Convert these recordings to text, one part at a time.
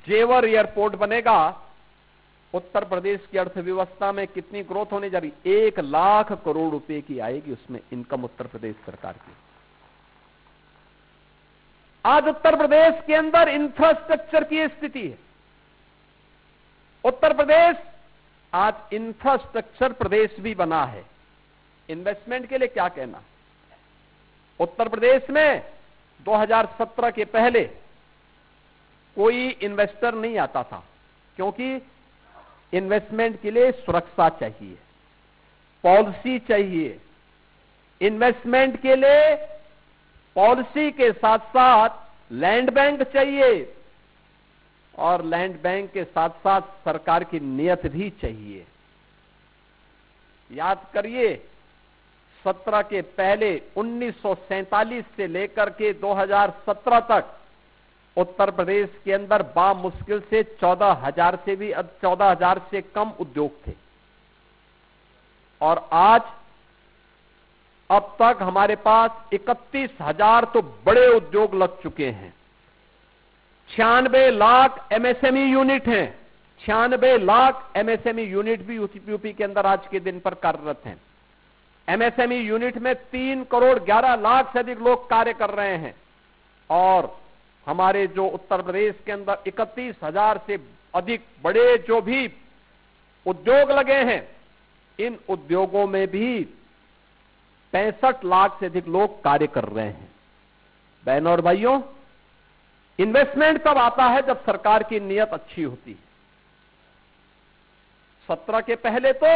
जेवर एयरपोर्ट बनेगा, उत्तर प्रदेश की अर्थव्यवस्था में कितनी ग्रोथ होने जा रही, 1 लाख करोड़ रुपए की आएगी उसमें इनकम उत्तर प्रदेश सरकार की। आज उत्तर प्रदेश के अंदर इंफ्रास्ट्रक्चर की स्थिति है। उत्तर प्रदेश आज इंफ्रास्ट्रक्चर प्रदेश भी बना है। इन्वेस्टमेंट के लिए क्या कहना, उत्तर प्रदेश में 2017 के पहले कोई इन्वेस्टर नहीं आता था, क्योंकि इन्वेस्टमेंट के लिए सुरक्षा चाहिए, पॉलिसी चाहिए। इन्वेस्टमेंट के लिए पॉलिसी के साथ साथ लैंड बैंक चाहिए, और लैंड बैंक के साथ साथ सरकार की नीयत भी चाहिए। याद करिए, 17 के पहले 1947 से लेकर के 2017 तक उत्तर प्रदेश के अंदर बामुश्किल से 14,000 से कम उद्योग थे, और आज अब तक हमारे पास 31,000 तो बड़े उद्योग लग चुके हैं। 96 लाख एमएसएमई यूनिट हैं। 96 लाख एमएसएमई यूनिट भी यूपी के अंदर आज के दिन पर कार्यरत हैं। एमएसएमई यूनिट में 3 करोड़ 11 लाख से अधिक लोग कार्य कर रहे हैं, और हमारे जो उत्तर प्रदेश के अंदर 31,000 से अधिक बड़े जो भी उद्योग लगे हैं, इन उद्योगों में भी 65 लाख से अधिक लोग कार्य कर रहे हैं। बहनों और भाइयों, इन्वेस्टमेंट तब आता है जब सरकार की नीयत अच्छी होती है। 17 के पहले तो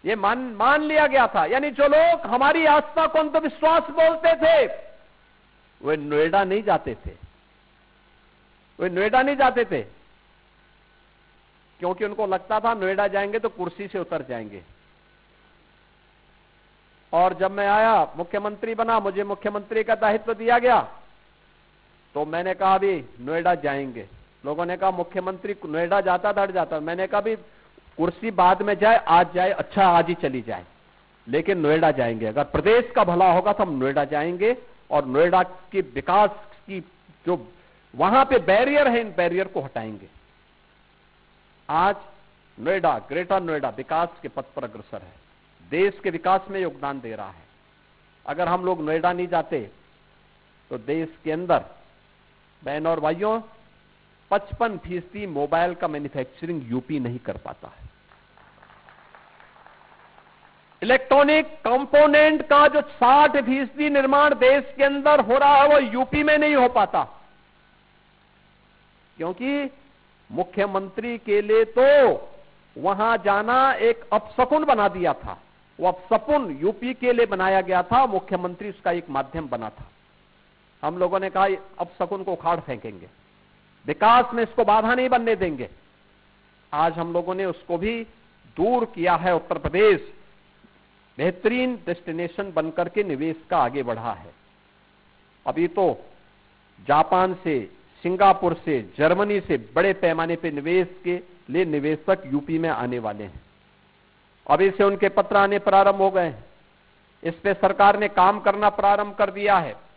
ये मान लिया गया था, यानी जो लोग हमारी आस्था को अंधविश्वास बोलते थे, वे नोएडा नहीं जाते थे। वे नोएडा नहीं जाते थे क्योंकि उनको लगता था नोएडा जाएंगे तो कुर्सी से उतर जाएंगे। और जब मैं आया, मुख्यमंत्री बना, मुझे मुख्यमंत्री का दायित्व दिया गया, तो मैंने कहा अभी नोएडा जाएंगे। लोगों ने कहा मुख्यमंत्री नोएडा जाता था, हट जाता। मैंने कहा भी कुर्सी बाद में जाए, आज जाए, अच्छा आज ही चली जाए, लेकिन नोएडा जाएंगे। अगर प्रदेश का भला होगा तो हम नोएडा जाएंगे, और नोएडा के विकास की जो वहां पे बैरियर है, इन बैरियर को हटाएंगे। आज नोएडा, ग्रेटर नोएडा विकास के पथ पर अग्रसर है, देश के विकास में योगदान दे रहा है। अगर हम लोग नोएडा नहीं जाते तो देश के अंदर, बहनों और भाइयों, 55% मोबाइल का मैन्युफैक्चरिंग यूपी नहीं कर पाता है। इलेक्ट्रॉनिक कंपोनेंट का जो 60% निर्माण देश के अंदर हो रहा है, वो यूपी में नहीं हो पाता, क्योंकि मुख्यमंत्री के लिए तो वहां जाना एक अपशकुन बना दिया था। वो अपशकुन यूपी के लिए बनाया गया था, मुख्यमंत्री उसका एक माध्यम बना था। हम लोगों ने कहा अपशकुन को उखाड़ फेंकेंगे, विकास में इसको बाधा नहीं बनने देंगे। आज हम लोगों ने उसको भी दूर किया है। उत्तर प्रदेश बेहतरीन डेस्टिनेशन बनकर के निवेश का आगे बढ़ा है। अभी तो जापान से, सिंगापुर से, जर्मनी से बड़े पैमाने पे निवेश के लिए निवेशक यूपी में आने वाले हैं। अभी से उनके पत्र आने प्रारंभ हो गए हैं। इस पे सरकार ने काम करना प्रारंभ कर दिया है।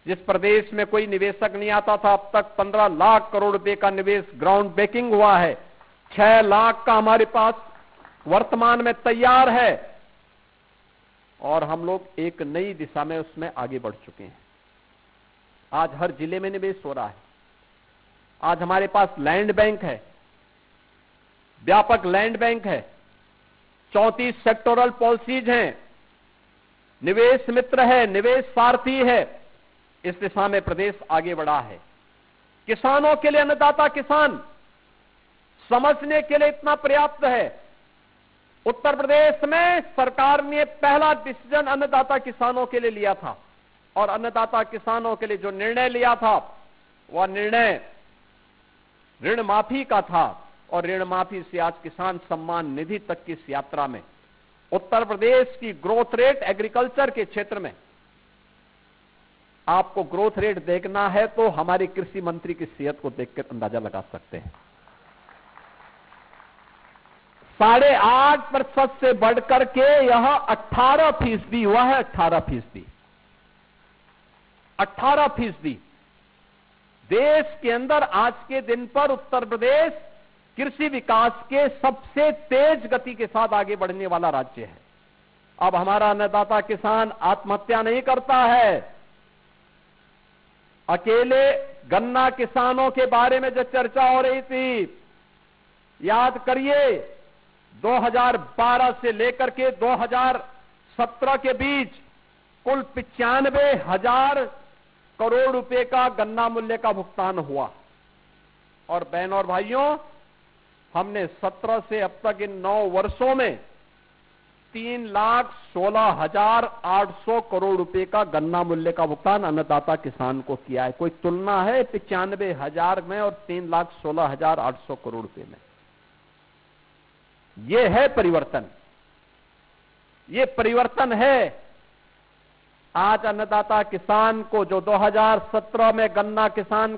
जिस प्रदेश में कोई निवेशक नहीं आता था, अब तक 15 लाख करोड़ रुपए का निवेश ग्राउंड ब्रेकिंग हुआ है। 6 लाख का हमारे पास वर्तमान में तैयार है, और हम लोग एक नई दिशा में उसमें आगे बढ़ चुके हैं। आज हर जिले में निवेश हो रहा है। आज हमारे पास लैंड बैंक है, व्यापक लैंड बैंक है, 34 सेक्टोरल पॉलिसीज हैं, निवेश मित्र है, निवेश सारथी है। इस दिशा में प्रदेश आगे बढ़ा है। किसानों के लिए अन्नदाता किसान समझने के लिए इतना पर्याप्त है। उत्तर प्रदेश में सरकार ने पहला डिसीजन अन्नदाता किसानों के लिए लिया था, और अन्नदाता किसानों के लिए जो निर्णय लिया था, वह निर्णय ऋण माफी का था, और ऋण माफी से आज किसान सम्मान निधि तक की इस यात्रा में उत्तर प्रदेश की ग्रोथ रेट एग्रीकल्चर के क्षेत्र में, आपको ग्रोथ रेट देखना है तो हमारे कृषि मंत्री की सेहत को देखकर अंदाजा लगा सकते हैं। 8.5% से बढ़कर के यह 18% हुआ है। 18%। देश के अंदर आज के दिन पर उत्तर प्रदेश कृषि विकास के सबसे तेज गति के साथ आगे बढ़ने वाला राज्य है। अब हमारा अन्नदाता किसान आत्महत्या नहीं करता है। अकेले गन्ना किसानों के बारे में जो चर्चा हो रही थी, याद करिए 2012 से लेकर के 2017 के बीच कुल 95,000 करोड़ रुपए का गन्ना मूल्य का भुगतान हुआ। और बहनों और भाइयों, हमने 17 से अब तक इन 9 वर्षों में 3,16,800 करोड़ रुपए का गन्ना मूल्य का भुगतान अन्नदाता किसान को किया है। कोई तुलना है 95,000 में और 3,16,800 करोड़ रुपए में? ये है परिवर्तन, ये परिवर्तन है। आज अन्नदाता किसान को जो 2017 में गन्ना किसान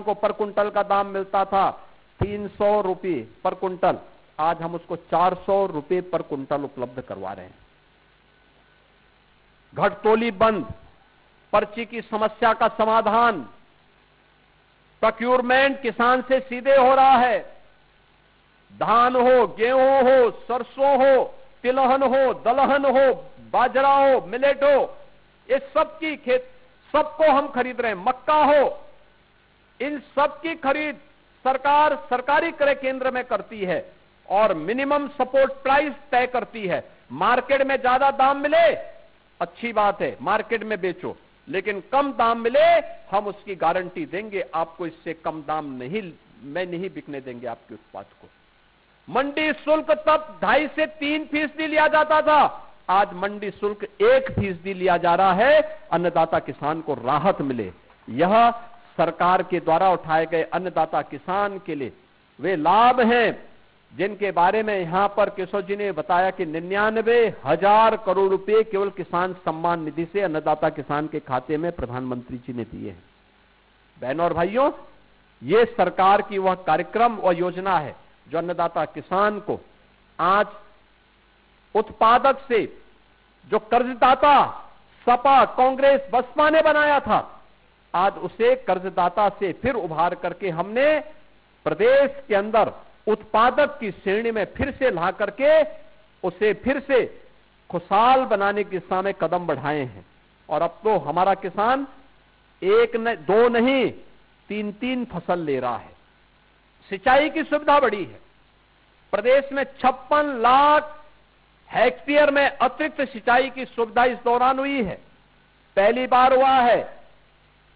को पर कुंटल का दाम मिलता था 300 रुपये पर कुंटल, आज हम उसको 400 रुपये पर कुंटल उपलब्ध करवा रहे हैं। घटतोली बंद, पर्ची की समस्या का समाधान, प्रोक्योरमेंट किसान से सीधे हो रहा है। धान हो, गेहूं हो, सरसों हो, तिलहन हो, दलहन हो, बाजरा हो, मिलेट हो, ये सबकी सबको हम खरीद रहे हैं। मक्का हो, इन सबकी खरीद सरकार सरकारी क्रय केंद्र में करती है और मिनिमम सपोर्ट प्राइस तय करती है। मार्केट में ज्यादा दाम मिले अच्छी बात है, मार्केट में बेचो, लेकिन कम दाम मिले हम उसकी गारंटी देंगे, आपको इससे कम दाम नहीं बिकने देंगे आपके उत्पाद को। मंडी शुल्क तब 2.5 से 3% लिया जाता था, आज मंडी शुल्क 1% लिया जा रहा है। अन्नदाता किसान को राहत मिले, यह सरकार के द्वारा उठाए गए अन्नदाता किसान के लिए वे लाभ हैं जिनके बारे में यहां पर केशव जी ने बताया कि 99,000 करोड़ रुपए केवल किसान सम्मान निधि से अन्नदाता किसान के खाते में प्रधानमंत्री जी ने दिए हैं। बहनों और भाइयों, ये सरकार की वह कार्यक्रम और योजना है जो अन्नदाता किसान को आज उत्पादक से जो कर्जदाता सपा, कांग्रेस, बसपा ने बनाया था, आज उसे कर्जदाता से फिर उभार करके हमने प्रदेश के अंदर उत्पादक की श्रेणी में फिर से ला करके उसे फिर से खुशहाल बनाने की दिशा में कदम बढ़ाए हैं। और अब तो हमारा किसान 1-2 नहीं 3-3 फसल ले रहा है। सिंचाई की सुविधा बढ़ी है। प्रदेश में 56 लाख हेक्टेयर में अतिरिक्त सिंचाई की सुविधा इस दौरान हुई है। पहली बार हुआ है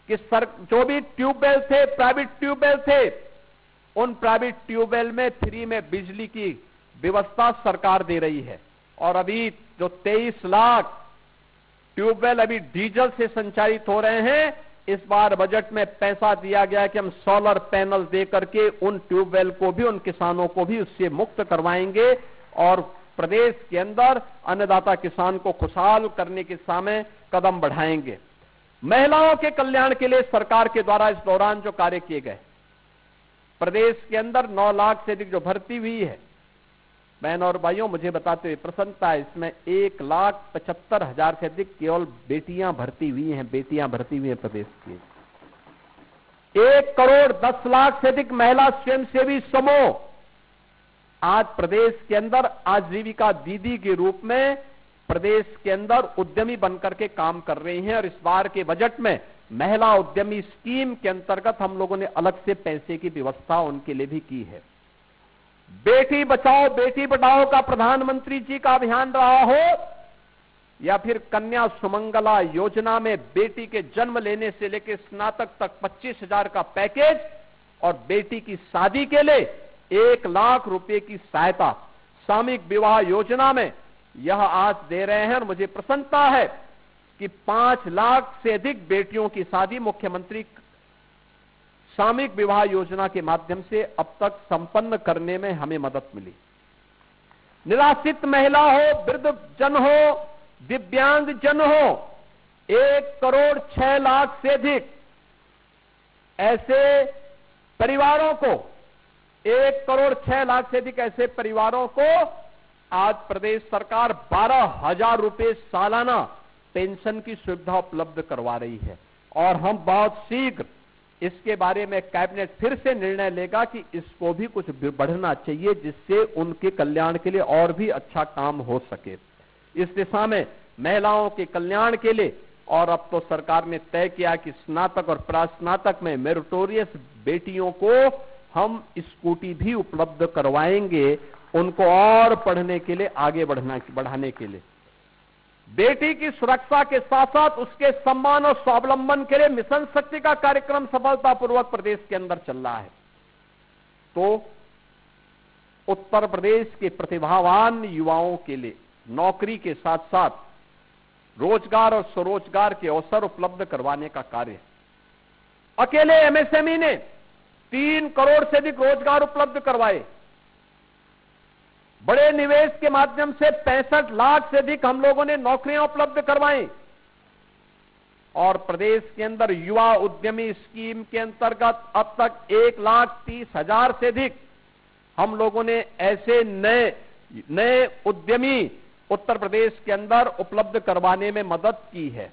कि जो भी ट्यूबवेल थे, प्राइवेट ट्यूबवेल थे, उन प्राइवेट ट्यूबवेल में फ्री में बिजली की व्यवस्था सरकार दे रही है। और अभी जो 23 लाख ट्यूबवेल अभी डीजल से संचालित हो रहे हैं, इस बार बजट में पैसा दिया गया कि हम सोलर पैनल दे करके उन ट्यूबवेल को भी, उन किसानों को भी उससे मुक्त करवाएंगे और प्रदेश के अंदर अन्नदाता किसान को खुशहाल करने की दिशा में कदम बढ़ाएंगे। महिलाओं के कल्याण के लिए सरकार के द्वारा इस दौरान जो कार्य किए गए, प्रदेश के अंदर 9 लाख से अधिक जो भर्ती हुई है, बहन और भाइयों मुझे बताते हुए प्रसन्नता है, इसमें 1,75,000 से अधिक केवल बेटियां भर्ती हुई हैं, बेटियां भर्ती हुई हैं प्रदेश की। 1 करोड़ 10 लाख से अधिक महिला स्वयंसेवी समूह आज प्रदेश के अंदर आजीविका दीदी के रूप में प्रदेश के अंदर उद्यमी बनकर के काम कर रही हैं। और इस बार के बजट में महिला उद्यमी स्कीम के अंतर्गत हम लोगों ने अलग से पैसे की व्यवस्था उनके लिए भी की है। बेटी बचाओ बेटी पढ़ाओ का प्रधानमंत्री जी का अभियान रहा हो या फिर कन्या सुमंगला योजना में बेटी के जन्म लेने से लेकर स्नातक तक 25,000 का पैकेज और बेटी की शादी के लिए 1 लाख रुपए की सहायता, सामूहिक विवाह योजना में यह आज दे रहे हैं। और मुझे प्रसन्नता है कि 5 लाख से अधिक बेटियों की शादी मुख्यमंत्री सामूहिक विवाह योजना के माध्यम से अब तक संपन्न करने में हमें मदद मिली। निराश्रित महिला हो, वृद्ध जन हो, दिव्यांग जन हो, 1 करोड़ 6 लाख से अधिक ऐसे परिवारों को, 1 करोड़ 6 लाख से अधिक ऐसे परिवारों को आज प्रदेश सरकार 12,000 रुपए सालाना पेंशन की सुविधा उपलब्ध करवा रही है। और हम बहुत शीघ्र इसके बारे में कैबिनेट फिर से निर्णय लेगा कि इसको भी कुछ बढ़ना चाहिए, जिससे उनके कल्याण के लिए और भी अच्छा काम हो सके। इस दिशा में महिलाओं के कल्याण के लिए और अब तो सरकार ने तय किया कि स्नातक और प्रास्नातक में मेरिटोरियस बेटियों को हम स्कूटी भी उपलब्ध करवाएंगे, उनको और पढ़ने के लिए आगे बढ़ाने के लिए। बेटी की सुरक्षा के साथ साथ उसके सम्मान और स्वावलंबन के लिए मिशन शक्ति का कार्यक्रम सफलतापूर्वक प्रदेश के अंदर चल रहा है। तो उत्तर प्रदेश के प्रतिभावान युवाओं के लिए नौकरी के साथ साथ रोजगार और स्वरोजगार के अवसर उपलब्ध करवाने का कार्य, अकेले एमएसएमई ने 3 करोड़ से अधिक रोजगार उपलब्ध करवाए। बड़े निवेश के माध्यम से 65 लाख से अधिक हम लोगों ने नौकरियां उपलब्ध करवाई। और प्रदेश के अंदर युवा उद्यमी स्कीम के अंतर्गत अब तक 1,30,000 से अधिक हम लोगों ने ऐसे नए उद्यमी उत्तर प्रदेश के अंदर उपलब्ध करवाने में मदद की है।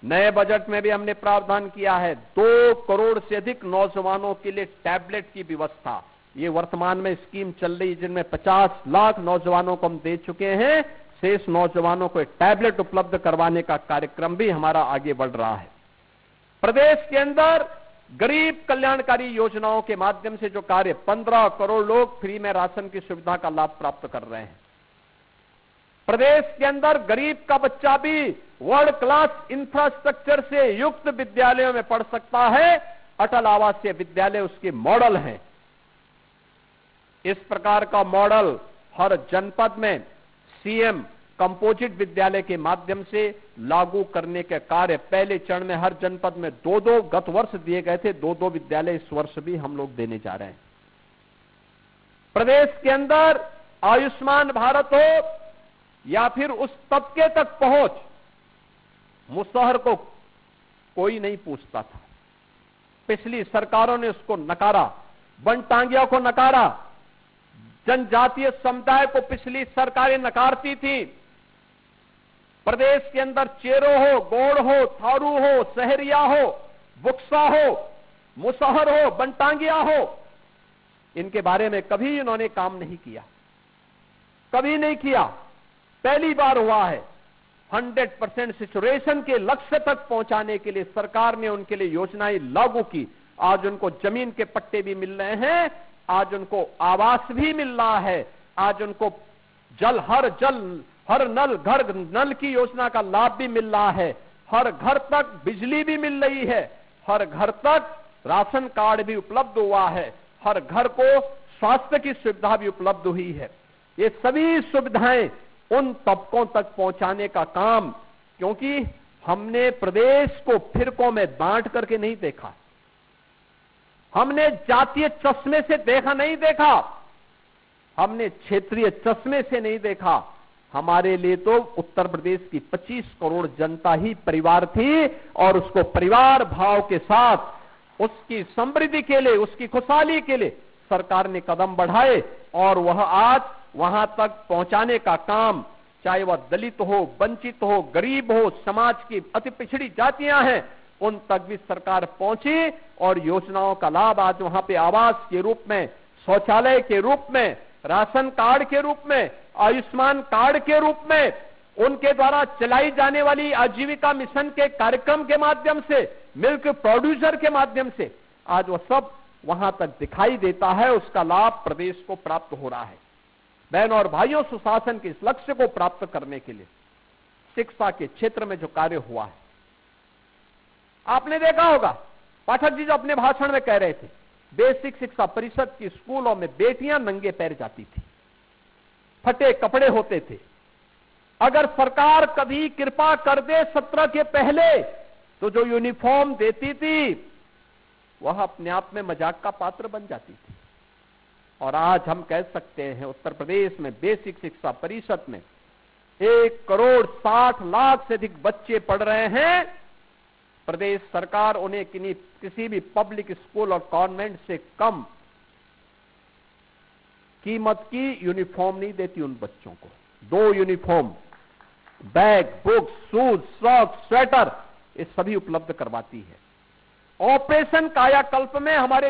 नए बजट में भी हमने प्रावधान किया है 2 करोड़ से अधिक नौजवानों के लिए टैबलेट की व्यवस्था। ये वर्तमान में स्कीम चल रही है, जिनमें 50 लाख नौजवानों को हम दे चुके हैं। शेष नौजवानों को टैबलेट उपलब्ध करवाने का कार्यक्रम भी हमारा आगे बढ़ रहा है। प्रदेश के अंदर गरीब कल्याणकारी योजनाओं के माध्यम से जो कार्य 15 करोड़ लोग फ्री में राशन की सुविधा का लाभ प्राप्त कर रहे हैं। प्रदेश के अंदर गरीब का बच्चा भी वर्ल्ड क्लास इंफ्रास्ट्रक्चर से युक्त विद्यालयों में पढ़ सकता है। अटल आवासीय विद्यालय उसके मॉडल हैं। इस प्रकार का मॉडल हर जनपद में सीएम कंपोजिट विद्यालय के माध्यम से लागू करने के कार्य पहले चरण में हर जनपद में 2-2 गत वर्ष दिए गए थे, 2-2 विद्यालय इस वर्ष भी हम लोग देने जा रहे हैं। प्रदेश के अंदर आयुष्मान भारत हो या फिर उस तबके तक पहुंच, मुसहर को कोई नहीं पूछता था। पिछली सरकारों ने उसको नकारा, वनटांगिया को नकारा, जनजातीय समुदाय को पिछली सरकारें नकारती थी। प्रदेश के अंदर चेरो हो, गोड़ हो, थारू हो, सहरिया हो, बुक्सा हो, मुसहर हो, वनटांगिया हो, इनके बारे में कभी इन्होंने काम नहीं किया, कभी नहीं किया। पहली बार हुआ है। 100% सिचुएशन के लक्ष्य तक पहुंचाने के लिए सरकार ने उनके लिए योजनाएं लागू की। आज उनको जमीन के पट्टे भी मिल रहे हैं, आज उनको आवास भी मिल रहा है, आज उनको हर नल घर नल की योजना का लाभ भी मिल रहा है, हर घर तक बिजली भी मिल रही है, हर घर तक राशन कार्ड भी उपलब्ध हुआ है, हर घर को स्वास्थ्य की सुविधा भी उपलब्ध हुई है। ये सभी सुविधाएं उन तबकों तक पहुंचाने का काम, क्योंकि हमने प्रदेश को फिरकों में बांट करके नहीं देखा, हमने जातीय चश्मे से नहीं देखा, हमने क्षेत्रीय चश्मे से नहीं देखा। हमारे लिए तो उत्तर प्रदेश की 25 करोड़ जनता ही परिवार थी और उसको परिवार भाव के साथ उसकी समृद्धि के लिए, उसकी खुशहाली के लिए सरकार ने कदम बढ़ाए और वह आज वहां तक पहुंचाने का काम, चाहे वह दलित हो, वंचित हो, गरीब हो, समाज की अति पिछड़ी जातियां हैं, उन तक भी सरकार पहुंची और योजनाओं का लाभ आज वहां पे आवास के रूप में, शौचालय के रूप में, राशन कार्ड के रूप में, आयुष्मान कार्ड के रूप में, उनके द्वारा चलाई जाने वाली आजीविका मिशन के कार्यक्रम के माध्यम से, मिल्क प्रोड्यूसर के माध्यम से आज वह सब वहां तक दिखाई देता है। उसका लाभ प्रदेश को प्राप्त हो रहा है। बहनों और भाइयों, सुशासन के इस लक्ष्य को प्राप्त करने के लिए शिक्षा के क्षेत्र में जो कार्य हुआ है, आपने देखा होगा पाठक जी जो अपने भाषण में कह रहे थे, बेसिक शिक्षा परिषद की स्कूलों में बेटियां नंगे पैर जाती थी, फटे कपड़े होते थे। अगर सरकार कभी कृपा कर दे सत्र के पहले तो जो यूनिफॉर्म देती थी वह अपने आप में मजाक का पात्र बन जाती थी। और आज हम कह सकते हैं उत्तर प्रदेश में बेसिक शिक्षा परिषद में 1 करोड़ 60 लाख से अधिक बच्चे पढ़ रहे हैं। प्रदेश सरकार उन्हें किसी भी पब्लिक स्कूल और कॉन्वेंट से कम कीमत की यूनिफॉर्म नहीं देती उन बच्चों को। 2 uniform, bag, books, shoes, socks, sweater, ये सभी उपलब्ध करवाती है। ऑपरेशन कायाकल्प में हमारे